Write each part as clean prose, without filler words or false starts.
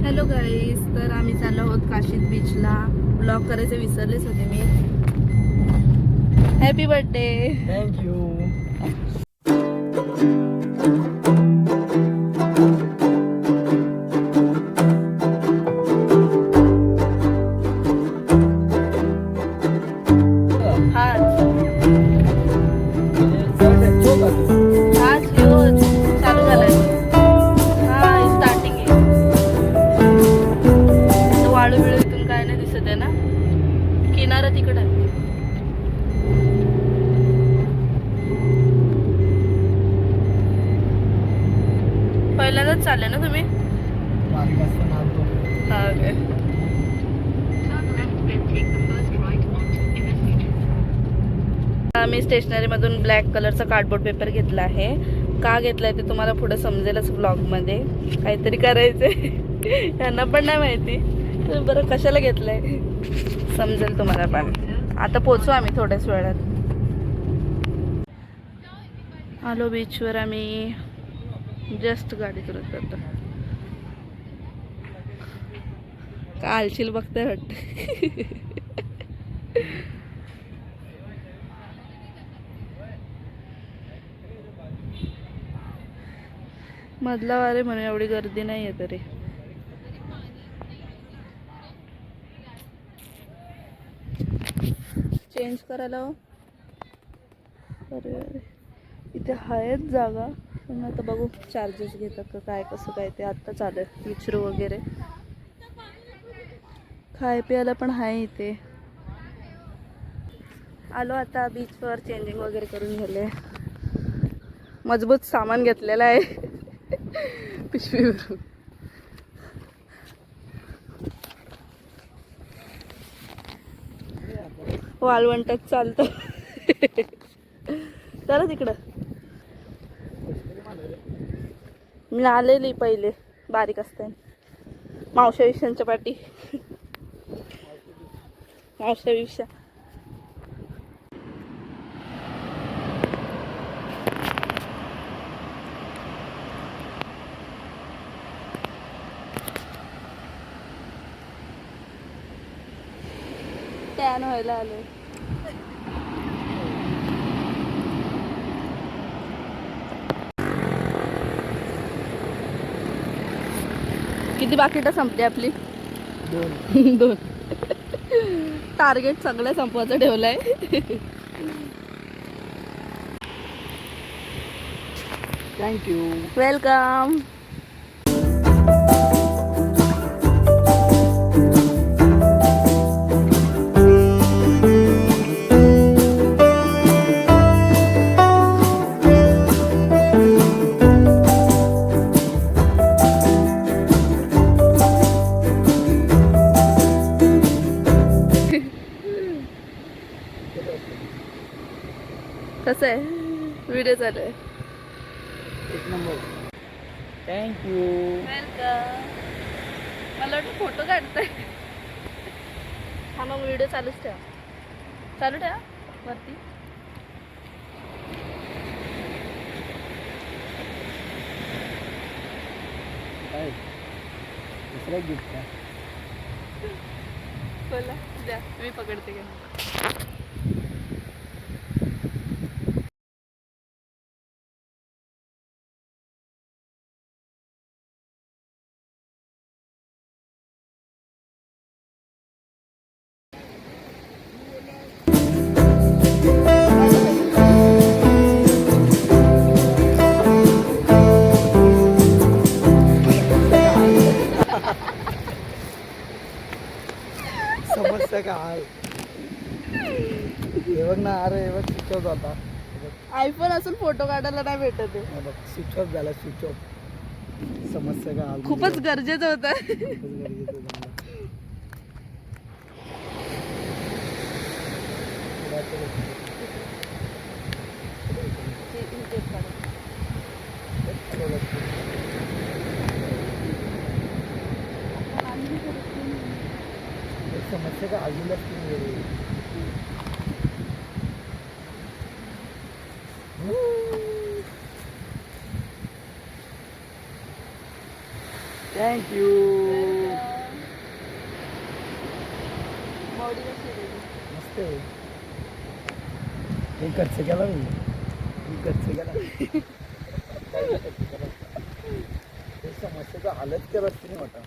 Hello गाईस, तर आम्ही चाललो आहोत काशीद बीचला. ब्लॉग करायचे विसरलेच होते मी. Happy birthday. थँक्यू. आज चालू झालाय. हा स्टार्टिंग आहे. वाळू बिळू इथून काय नाही दिसत आहे ना. किनारा तिकडे आहे. पहिल्यांदाच चालले ना तुम्ही? हा काय. मी स्टेशनरी मधून ब्लॅक कलरचा कार्डबोर्ड पेपर घेतला आहे. का घेतलाय ते तुम्हाला पुढे समजेलच ब्लॉग मध्ये. काहीतरी करायचंय यांना पण नाही माहिती, तर बरं कशाला घेतलंय समजेल तुम्हाला पण. आता पोचू आम्ही थोड्याच वेळात. आलो बीचवर आम्ही. जस्ट गाडी करत जातो. का आलशील बघते वाटत. मधला वारे म्हणून एवढी गर्दी नाही आहे तरी. चेंज करायला हो. अरे इथे आहेत जागा, पण आता बघू चार्जेस घेतात का काय, कसं काय ते. आत्ता चालू आहे विचरू वगैरे. खाय प्यायला पण आहे इथे. आलो आता बीचवर. चेंजिंग वगैरे करून झाले. मजबूत सामान घेतलेलं आहे पिशवीवरून. वाळवंटात चालतं. चला तिकडं. मी आलेली पहिले बारीक असताना मावश्या विषयांच्या पाठी. मावश्या विषया. टॅन व्हायला आलोय. किती बाकीट संपली आपली? 2. टार्गेट सगळं संपवायचं ठेवलंय. थँक्यू. वेलकम. कसं आहे व्हिडिओ चालू आहे. एक नंबर. थँक्यू. वेलकम. मला वाटतं फोटो काढतोय. हा मग व्हिडिओ चालूच ठेवा. चालू ठेवा वरती. काय दुसरा गिफ्ट आहे. बोला द्या, मी पकडते का. समस्या का हाल. हे बघ ना. अरे हे बघ स्विच ऑफ आता. आयफोन असून फोटो काढायला नाही भेटत आहे. बघ स्विच ऑफ झाला. Switch off. समस्या का हाल. खूपच गरजेचं होतं. खूपच गरजेचं झालं. समस्या का अजूनच थँक्यू. बॉडी कशी आहे तुझी? मस्त आहे. मी खर्च केला मी खर्च केला. ते समस्येचा हालत केला नाही वाटत.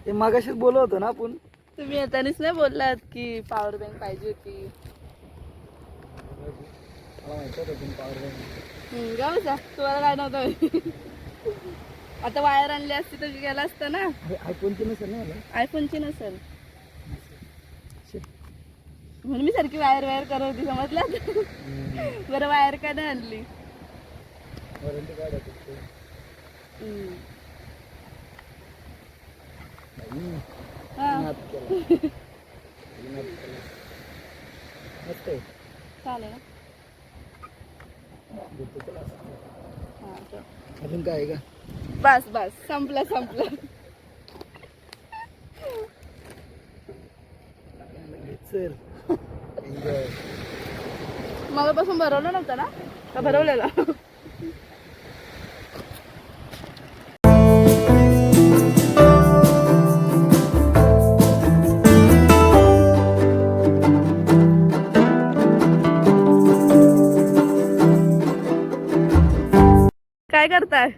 ते मागाशीच बोलत होतो ना आपण. तुम्ही येतानीच नाही बोललात की पॉवर बँक पाहिजे होती. मला माहिती होतं तुम्ही पॉवर बँक. गाव जा, तुम्हाला काय नव्हतं. आता वायर आणली असती तर गेला असता ना. आयफोनची नसेल ना मला. आयफोनची नसेल म्हणून मी सारखी वायर वायर करत होती, समजलं. बरं वायर का नाही आणली? वॉरंटी कार्ड आहे ते. हा नाद केला. नाद केला. मस्त आहे. चालेल ना. देतो तुला असं. हा चल. अजून काय आहे का? बस बस संपलं संपलं. चल एन्जॉय. मगापासून भरवलं नव्हतं ना का भरवलेला? काय करताय?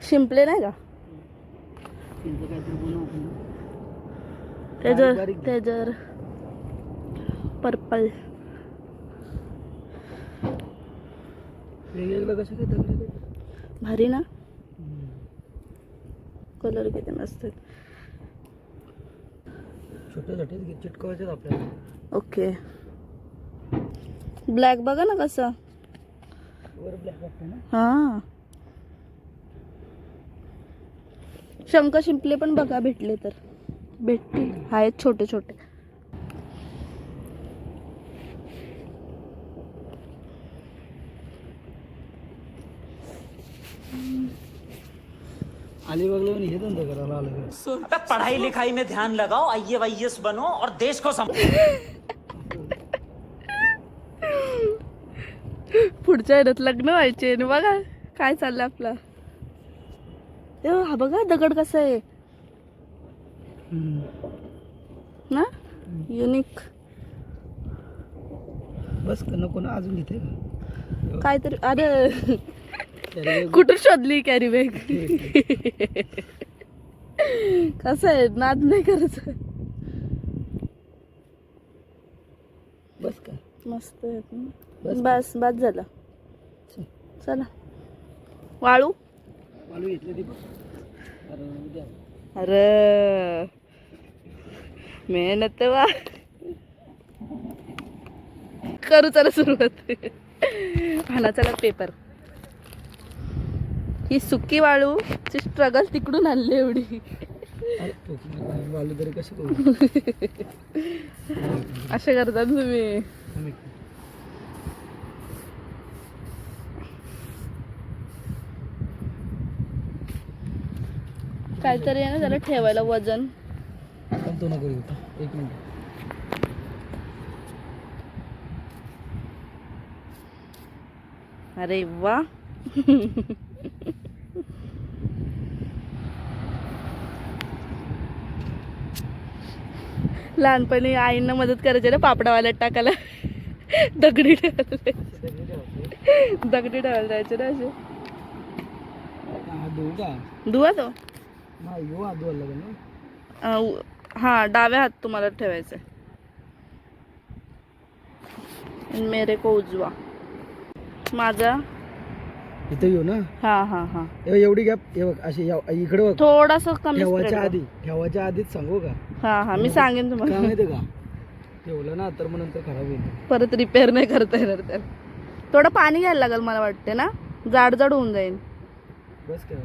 शिंपले नाही का? काहीतरी बनवू आपण. त्याच्यावर बारीक बारीक. त्याच्यावर पर्पल. वेगवेगळं कसं काय दगड? भारी ना कलर किती मस्त आहेत. छोटे छोटे चिटकवायचे आपल्याला. ओके. ब्लॅक बघा ना कसं. वर ब्लॅक वाटतं ना. हा शंख शिंपले पण बघा भेटले तर भेटतील. आहेत छोटे छोटे. अलिबागला पण हे धंदा करायला आलं. अबे पढ़ाई लिखाई में ध्यान लगाओ, IAS बनो और देश को पुढच्या महिन्यात लग्न व्हायचे आणि बघा काय चाललंय आपलं. हा बघा दगड कसा आहे ना, युनिक. बस नको ना अजून इथे का? काहीतरी. अरे अरे कुठून शोधली कॅरी बॅग? कसं आहे नाद नाही करायचं. बस का? मस्त आहे. बस. बस बस झालं. चला वाळू. वाळू घेतली ती बघ. अरे उद्या. अरे मेहनत वा. करू चला सुरुवात. हा चला पेपर. ही सुकी वाळूची स्ट्रगल तिकडून आणली एवढी. अरे वाळू तरी कसं करू? असे करतात तुम्ही. काहीतरी आहे ना त्याला ठेवायला वजन. तो नको घेऊ. एक मिनिट. अरे वा. लहानपणी आईंना मदत करायची ना पापडावाल्यात टाकायला. दगडी ठेवायला दगडी ठेवायला जायचे ना असे. हा देऊ का? धुवा तो. नाही येऊ हा धुवायला लागेल ना. हा डाव्या हात तुम्हाला ठेवायचं. मेरे को उजवा. माझा इथे येऊ ना. हा हा हा एवढी गॅप हे बघ अशी इकडे बघ. थोडासा कमी ठेवायच्या आधीच सांगू का? हा हा मी सांगेन काय तुम्हाला. माहिती का? ठेवलं ना तर मग नंतर खराब होईल. परत रिपेअर नाही करता येणार त्याला. थोडं पाणी घ्यायला लागेल मला वाटते ना, जाड जाड होऊन जाईल. बस काय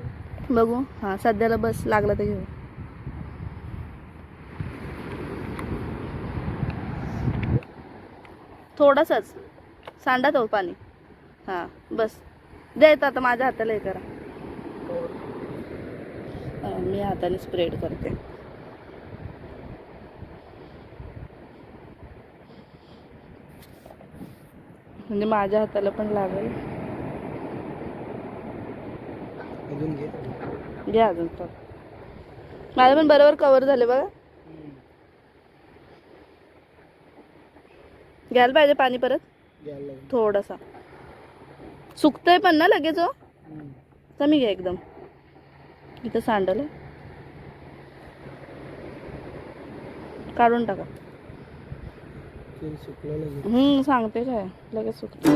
बघू. हा सध्याला बस लागला तर घेऊ. थोडासाच सांडा तो पाणी. हा बस द्यायचं. आता माझ्या हाताला हे करा. मी हाताने स्प्रेड करते. म्हणजे माझ्या हाताला पण लागेल. अजून घे. घ्या अजून तर. मला पण बरोबर कव्हर झाले बघा. घ्यायला पाहिजे पाणी परत थोडासा. सुकतंय पण ना लगेच हो. कमी घ्या एकदम. इथं सांडल आहे. काढून टाका. सांगते काय लगेच सुकत.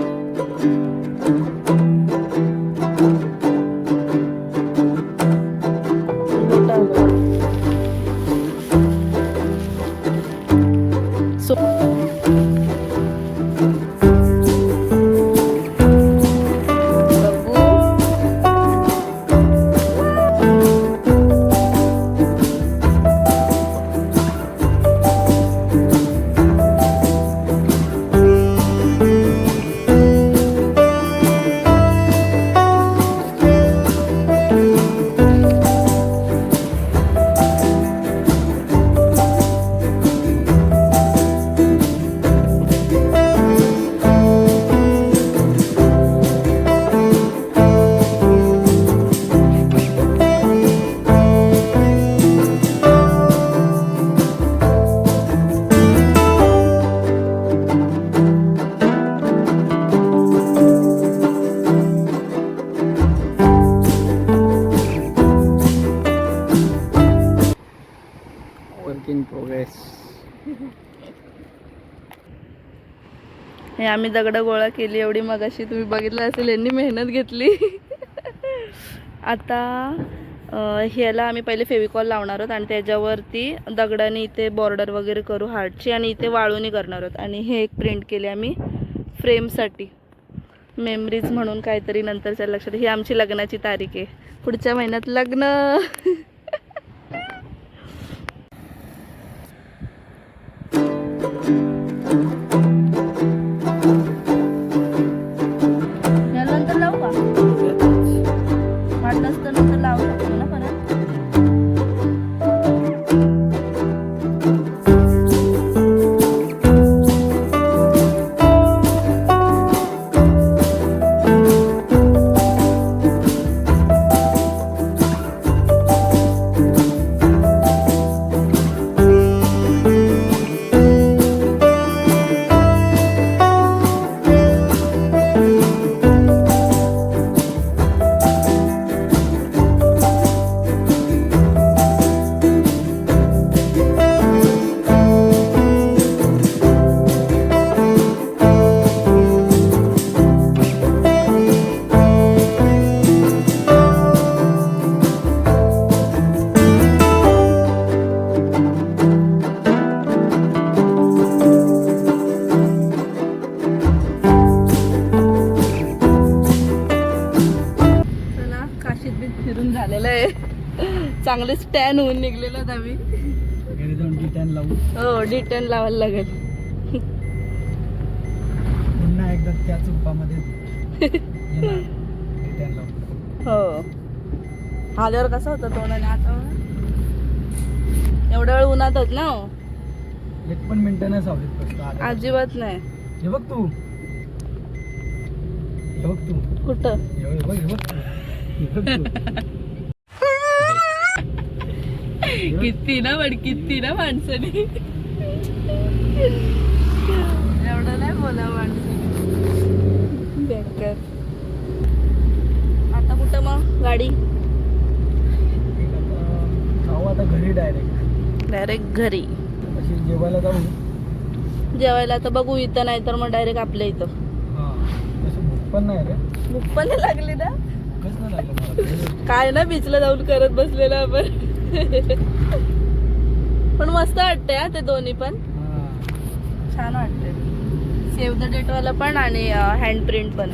Work in progress. हे आम्ही दगड गोळा केली एवढी मगाशी तुम्ही बघितलं असेल. यांनी मेहनत घेतली. आता ह्याला आम्ही पहिले फेविकॉल लावणार आहोत आणि त्याच्यावरती दगडाने इथे बॉर्डर वगैरे करू हार्टची आणि इथे वाळूनी करणार आहोत. आणि हे एक प्रिंट केले आम्ही फ्रेमसाठी मेमरीज म्हणून काहीतरी नंतरच्या लक्षात. ही आमची लग्नाची तारीख आहे. पुढच्या महिन्यात लग्न. नंतर लावू का वाटलंच तर नंतर लावू शकतो ना परत. फिरून झालेलं आहे. चांगले स्टॅन होऊन निघलेलो आहोत आम्ही. D10 लावू. हो D10 लावायला लागेल. पुन्हा एकदा त्याच रूपामध्ये D10 लावू. हो आल्यावर कसा होता तोंडाने. आता एवढ्या वेळ उन्हातच ना हो. एक पण मिनिटं नाही सावलीत बसतो. अजिबात नाही. हे बघ तू. हे बघ तू. कुठं हे बघ तू. किती ना माणसाने. एवढं नाही बोला माणसाने. बेकार. आता कुठं मग गाडी. जाऊ आता घरी डायरेक्ट घरी. अशी जेवायला जाऊ. जेवायला आता बघू इथं नाही तर मग डायरेक्ट आपल्या इथं. हा तसं भूक पण नाही रे. भूक पण नाही लागली ना. भूकच नाही लागलं मला. काय ना बीचला जाऊन करत बसलेलं आपण. पण मस्त वाटतंय हा ते दोन्ही पण. छान वाटतंय. सेव्ह द डेट वाला पण आणि हँड प्रिंट पण.